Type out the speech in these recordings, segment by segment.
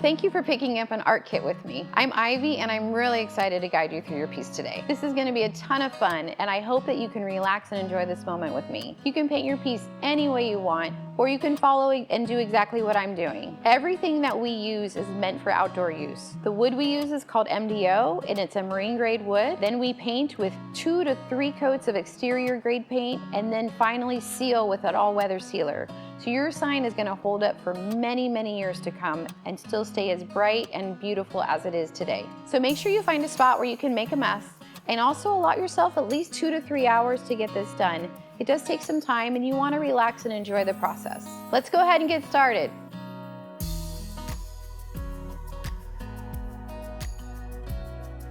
Thank you for picking up an art kit with me. I'm Ivy and I'm really excited to guide you through your piece today. This is going to be a ton of fun and I hope that you can relax and enjoy this moment with me. You can paint your piece any way you want, or you can follow and do exactly what I'm doing. Everything that we use is meant for outdoor use. The wood we use is called MDO and it's a marine grade wood. Then we paint with 2 to 3 coats of exterior grade paint and then finally seal with an all-weather sealer. So your sign is gonna hold up for many, many years to come and still stay as bright and beautiful as it is today. So make sure you find a spot where you can make a mess and also allot yourself at least 2 to 3 hours to get this done. It does take some time and you wanna relax and enjoy the process. Let's go ahead and get started.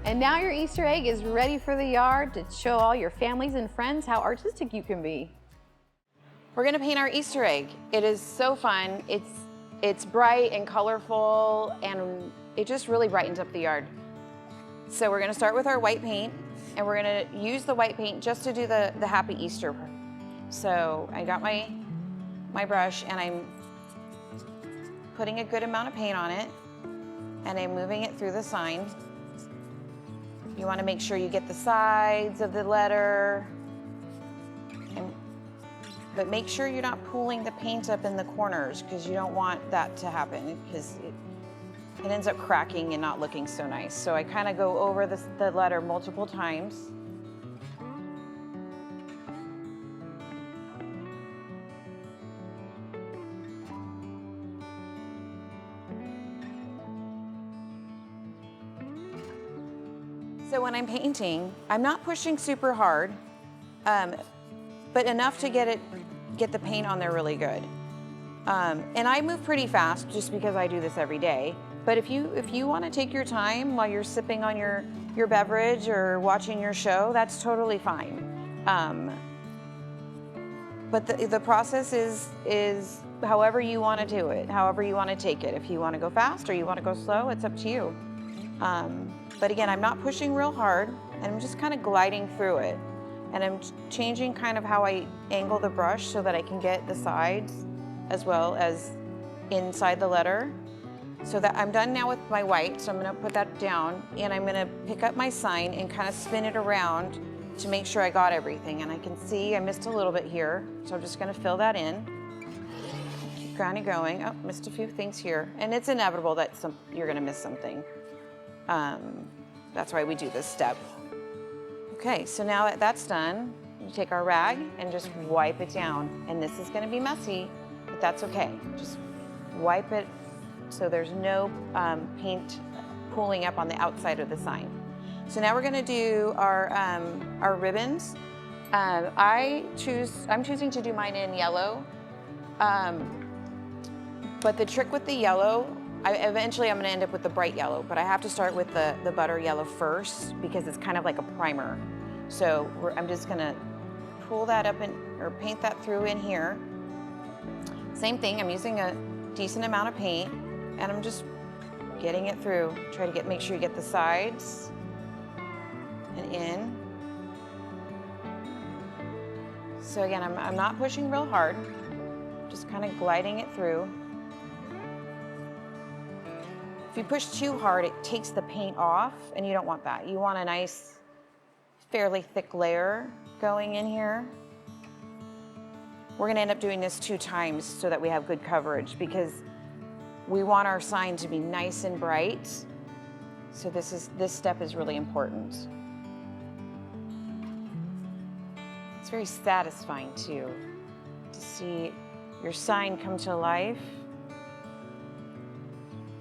And now your Easter egg is ready for the yard to show all your families and friends how artistic you can be. We're gonna paint our Easter egg. It is so fun. It's bright and colorful and it just really brightens up the yard. So we're gonna start with our white paint and we're gonna use the white paint just to do the Happy Easter. So I got my brush and I'm putting a good amount of paint on it and I'm moving it through the sign. You wanna make sure you get the sides of the letter, but make sure you're not pulling the paint up in the corners because you don't want that to happen because it ends up cracking and not looking so nice. So I kind of go over the letter multiple times. So when I'm painting, I'm not pushing super hard, but enough to get the paint on there really good. And I move pretty fast just because I do this every day. But if you want to take your time while you're sipping on your beverage or watching your show, that's totally fine. But the process is however you want to do it, however you want to take it. If you want to go fast or you want to go slow, it's up to you. But again, I'm not pushing real hard and I'm just kind of gliding through it. And I'm changing kind of how I angle the brush so that I can get the sides as well as inside the letter. So that I'm done now with my white, so I'm gonna put that down and I'm gonna pick up my sign and kind of spin it around to make sure I got everything. And I can see I missed a little bit here, so I'm just gonna fill that in. Keep kind of going. Oh, missed a few things here. And it's inevitable that you're gonna miss something. That's why we do this step. Okay, so now that that's done, you take our rag and just wipe it down. And this is gonna be messy, but that's okay. Just wipe it so there's no paint pooling up on the outside of the sign. So now we're gonna do our ribbons. I'm choosing to do mine in yellow. But the trick with the yellow, eventually I'm gonna end up with the bright yellow, but I have to start with the butter yellow first because it's kind of like a primer. So I'm just gonna pull that up or paint that through in here. Same thing, I'm using a decent amount of paint and I'm just getting it through. Try to make sure you get the sides and in. So again, I'm not pushing real hard, just kind of gliding it through. If you push too hard, it takes the paint off and you don't want that. You want a nice, fairly thick layer going in here. We're gonna end up doing this 2 times so that we have good coverage because we want our sign to be nice and bright. So this step is really important. It's very satisfying too, to see your sign come to life.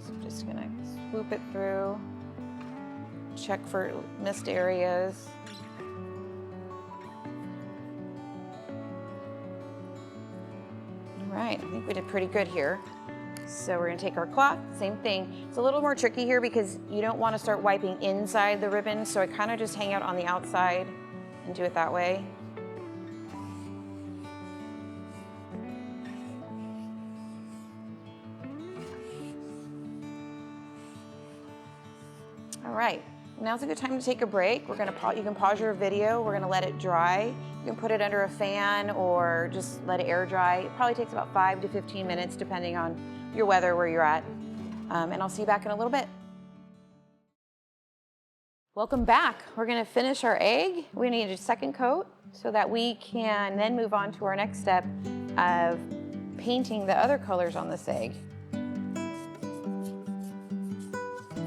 So I'm just gonna swoop it through, check for missed areas. All right, I think we did pretty good here. So we're gonna take our cloth, same thing. It's a little more tricky here because you don't wanna start wiping inside the ribbon, so I kind of just hang out on the outside and do it that way. All right, now's a good time to take a break. You can pause your video. We're gonna let it dry. You can put it under a fan or just let it air dry. It probably takes about 5 to 15 minutes depending on your weather, where you're at. And I'll see you back in a little bit. Welcome back. We're gonna finish our egg. We need a second coat so that we can then move on to our next step of painting the other colors on this egg.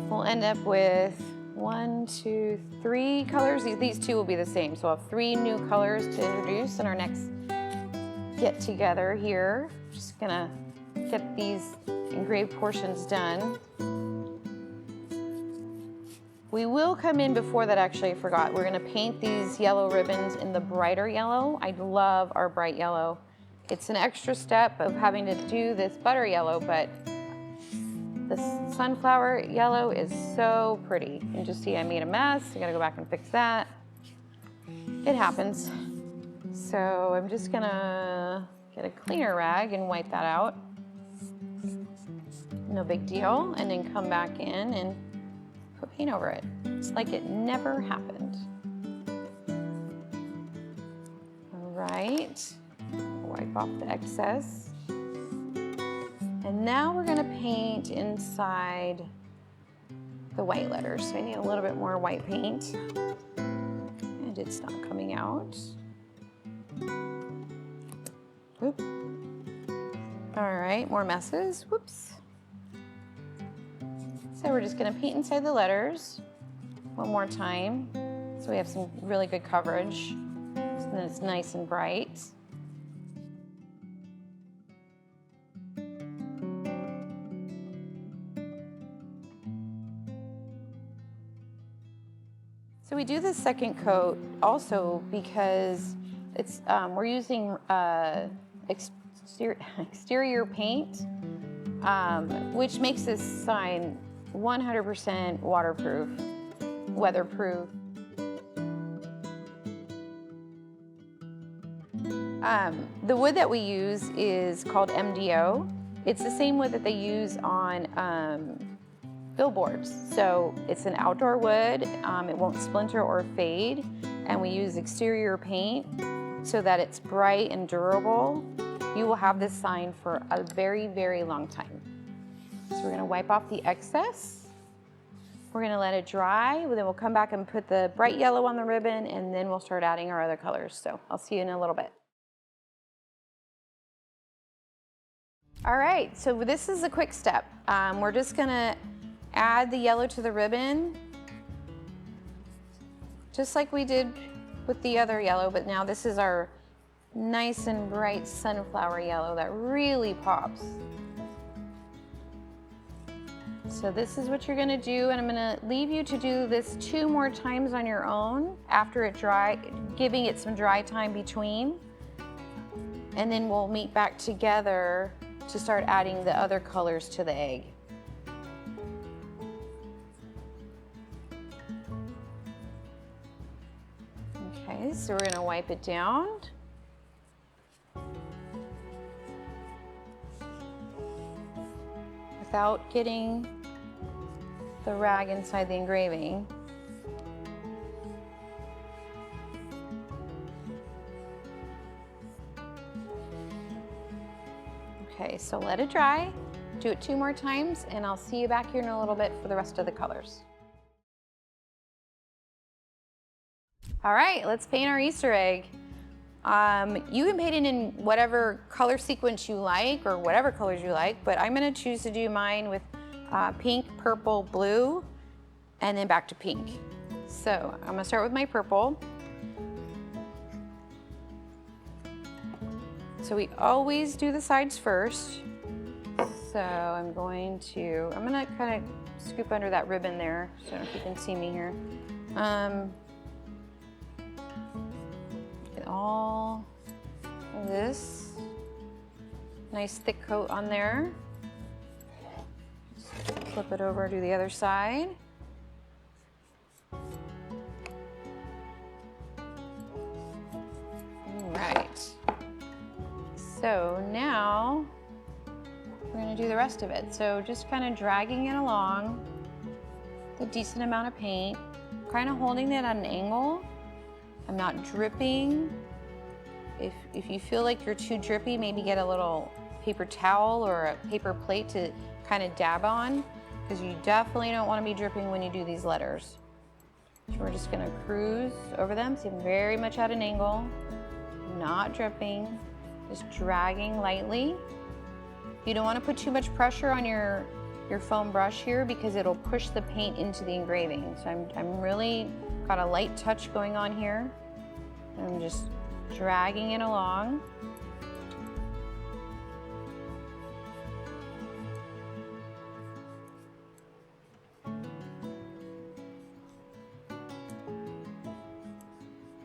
We'll end up with 1, 2, 3 colors. These two will be the same. So I'll have 3 new colors to introduce in our next get together here. Just gonna get these engraved portions done. We will come in before that, actually I forgot. We're gonna paint these yellow ribbons in the brighter yellow. I love our bright yellow. It's an extra step of having to do this butter yellow, but the sunflower yellow is so pretty. You can just see I made a mess. I gotta go back and fix that. It happens. So I'm just gonna get a cleaner rag and wipe that out. No big deal. And then come back in and put paint over it. It's like it never happened. All right, wipe off the excess. And now we're gonna paint inside the white letters. So I need a little bit more white paint. And it's not coming out. Oop. All right, more messes, whoops. So we're just gonna paint inside the letters one more time. So we have some really good coverage. So then it's nice and bright. So we do the second coat also because it's we're using exterior paint, which makes this sign 100% waterproof, weatherproof. The wood that we use is called MDO. It's the same wood that they use on billboards. So it's an outdoor wood, it won't splinter or fade, and we use exterior paint so that it's bright and durable. You will have this sign for a very, very long time. So we're gonna wipe off the excess. We're gonna let it dry, then we'll come back and put the bright yellow on the ribbon, and then we'll start adding our other colors. So I'll see you in a little bit. All right, so this is a quick step. We're just gonna add the yellow to the ribbon, just like we did with the other yellow, but now this is our nice and bright sunflower yellow that really pops. So this is what you're gonna do, and I'm gonna leave you to do this 2 more times on your own after it dry, giving it some dry time between. And then we'll meet back together to start adding the other colors to the egg. Okay, so we're gonna wipe it down. Without getting the rag inside the engraving. Okay, so let it dry. Do it 2 more times, and I'll see you back here in a little bit for the rest of the colors. All right, let's paint our Easter egg. You can paint it in whatever color sequence you like, or whatever colors you like, but I'm gonna choose to do mine with pink, purple, blue, and then back to pink. So I'm gonna start with my purple. So we always do the sides first. So I'm gonna kind of scoop under that ribbon there, so I don't know if you can see me here. Get all of this nice thick coat on there. Flip it over to the other side. All right. So now we're going to do the rest of it. So just kind of dragging it along with a decent amount of paint, kind of holding it at an angle. I'm not dripping. If you feel like you're too drippy, maybe get a little paper towel or a paper plate to kind of dab on, because you definitely don't want to be dripping when you do these letters. So we're just going to cruise over them. See, I'm very much at an angle, not dripping, just dragging lightly. You don't want to put too much pressure on your foam brush here because it'll push the paint into the engraving. So I'm really got a light touch going on here. I'm just dragging it along.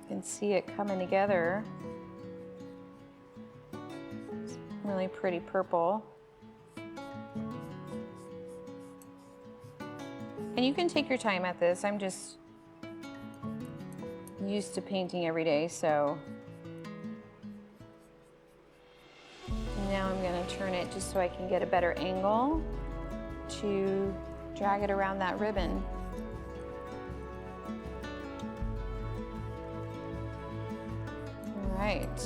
You can see it coming together. It's really pretty purple. And you can take your time at this. I'm just used to painting every day, so now I'm going to turn it just so I can get a better angle to drag it around that ribbon. All right.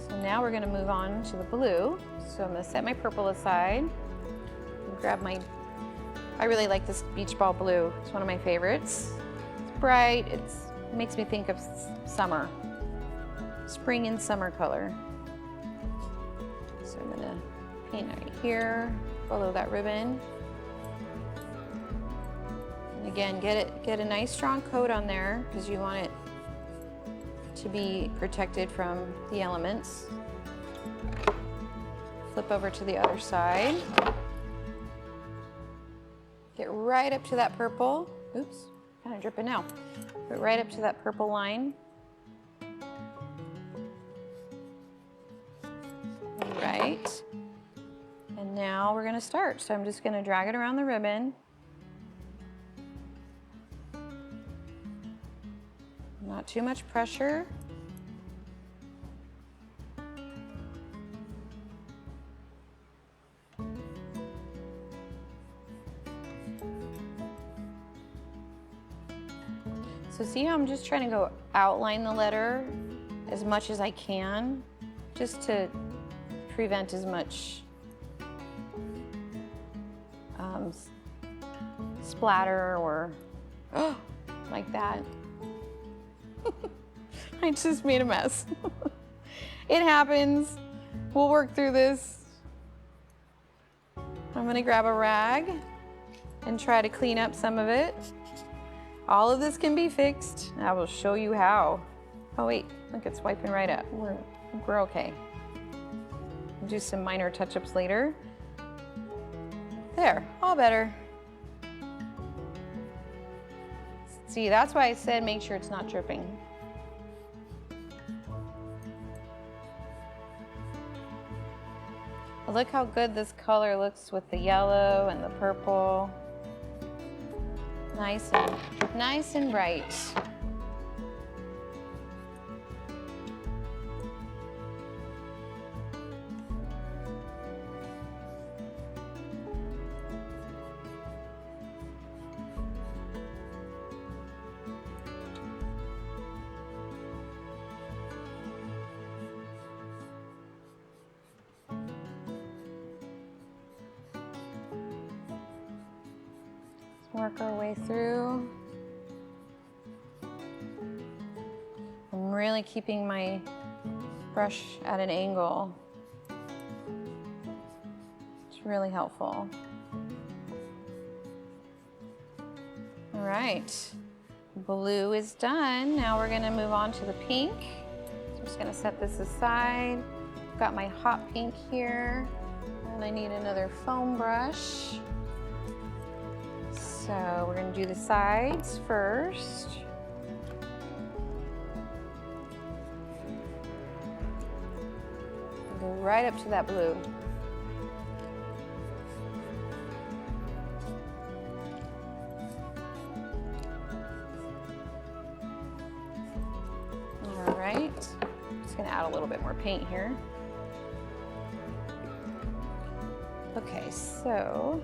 So now we're going to move on to the blue. So I'm going to set my purple aside and grab my, I really like this beach ball blue. It's one of my favorites. It's bright. It makes me think of summer, spring and summer color. So I'm going to paint right here below that ribbon. And again, get a nice strong coat on there because you want it to be protected from the elements. Flip over to the other side. Get right up to that purple. Oops, kind of dripping now. Get right up to that purple line. All right. And now we're going to start. So I'm just going to drag it around the ribbon. Not too much pressure. So see how I'm just trying to go outline the letter as much as I can, just to prevent as much splatter or like that. I just made a mess. It happens. We'll work through this. I'm gonna grab a rag and try to clean up some of it. All of this can be fixed. I will show you how. Oh wait, look, it's wiping right up. We're okay. We'll do some minor touch-ups later. There, all better. See, that's why I said make sure it's not dripping. Look how good this color looks with the yellow and the purple. Nice and bright. Work our way through. I'm really keeping my brush at an angle. It's really helpful. All right, blue is done. Now we're gonna move on to the pink. So I'm just gonna set this aside. I've got my hot pink here, and I need another foam brush. So we're going to do the sides first. Go right up to that blue. All right, just going to add a little bit more paint here. Okay, so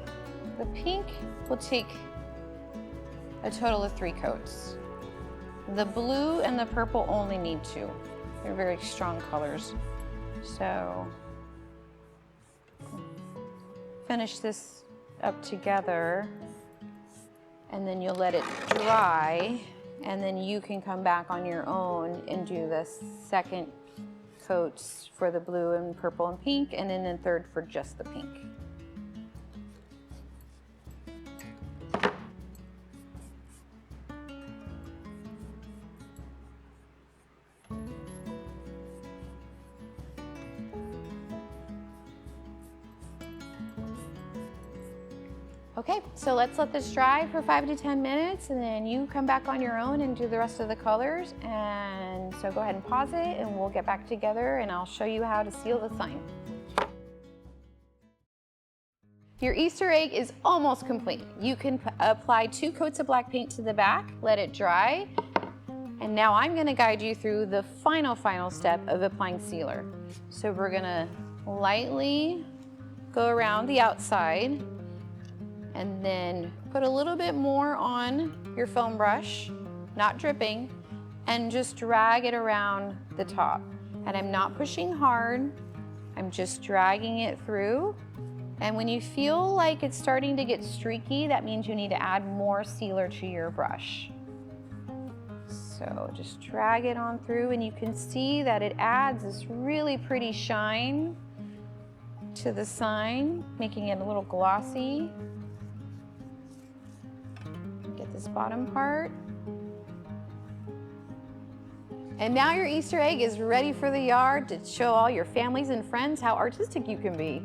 the pink will take a total of 3 coats. The blue and the purple only need 2. They're very strong colors. So finish this up together, and then you'll let it dry, and then you can come back on your own and do the second coats for the blue and purple and pink, and then the third for just the pink. Okay, so let's let this dry for 5 to 10 minutes, and then you come back on your own and do the rest of the colors. And so go ahead and pause it, and we'll get back together and I'll show you how to seal the sign. Your Easter egg is almost complete. You can apply 2 coats of black paint to the back, let it dry, and now I'm gonna guide you through the final step of applying sealer. So we're gonna lightly go around the outside, and then put a little bit more on your foam brush, not dripping, and just drag it around the top. And I'm not pushing hard, I'm just dragging it through. And when you feel like it's starting to get streaky, that means you need to add more sealer to your brush. So just drag it on through, and you can see that it adds this really pretty shine to the sign, making it a little glossy. Get this bottom part. And now your Easter egg is ready for the yard to show all your families and friends how artistic you can be.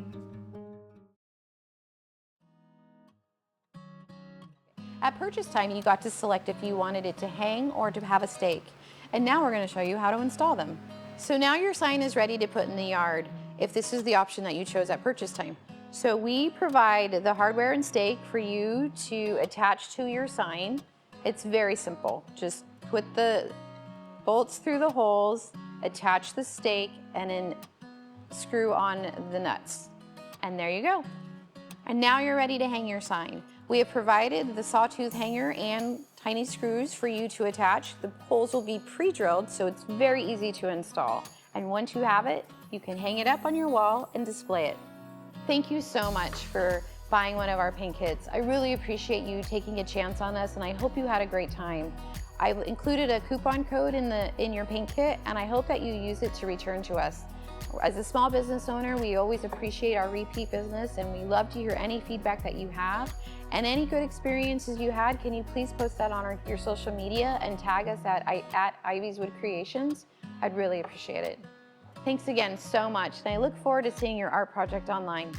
At purchase time, you got to select if you wanted it to hang or to have a stake. And now we're going to show you how to install them. So now your sign is ready to put in the yard, if this is the option that you chose at purchase time. So we provide the hardware and stake for you to attach to your sign. It's very simple. Just put the bolts through the holes, attach the stake, and then screw on the nuts. And there you go. And now you're ready to hang your sign. We have provided the sawtooth hanger and tiny screws for you to attach. The holes will be pre-drilled, so it's very easy to install. And once you have it, you can hang it up on your wall and display it. Thank you so much for buying one of our paint kits. I really appreciate you taking a chance on us, and I hope you had a great time. I've included a coupon code in your paint kit, and I hope that you use it to return to us. As a small business owner, we always appreciate our repeat business, and we love to hear any feedback that you have. And any good experiences you had, can you please post that on your social media and tag us at Ivy's Wood Creations? I'd really appreciate it. Thanks again so much, and I look forward to seeing your art project online.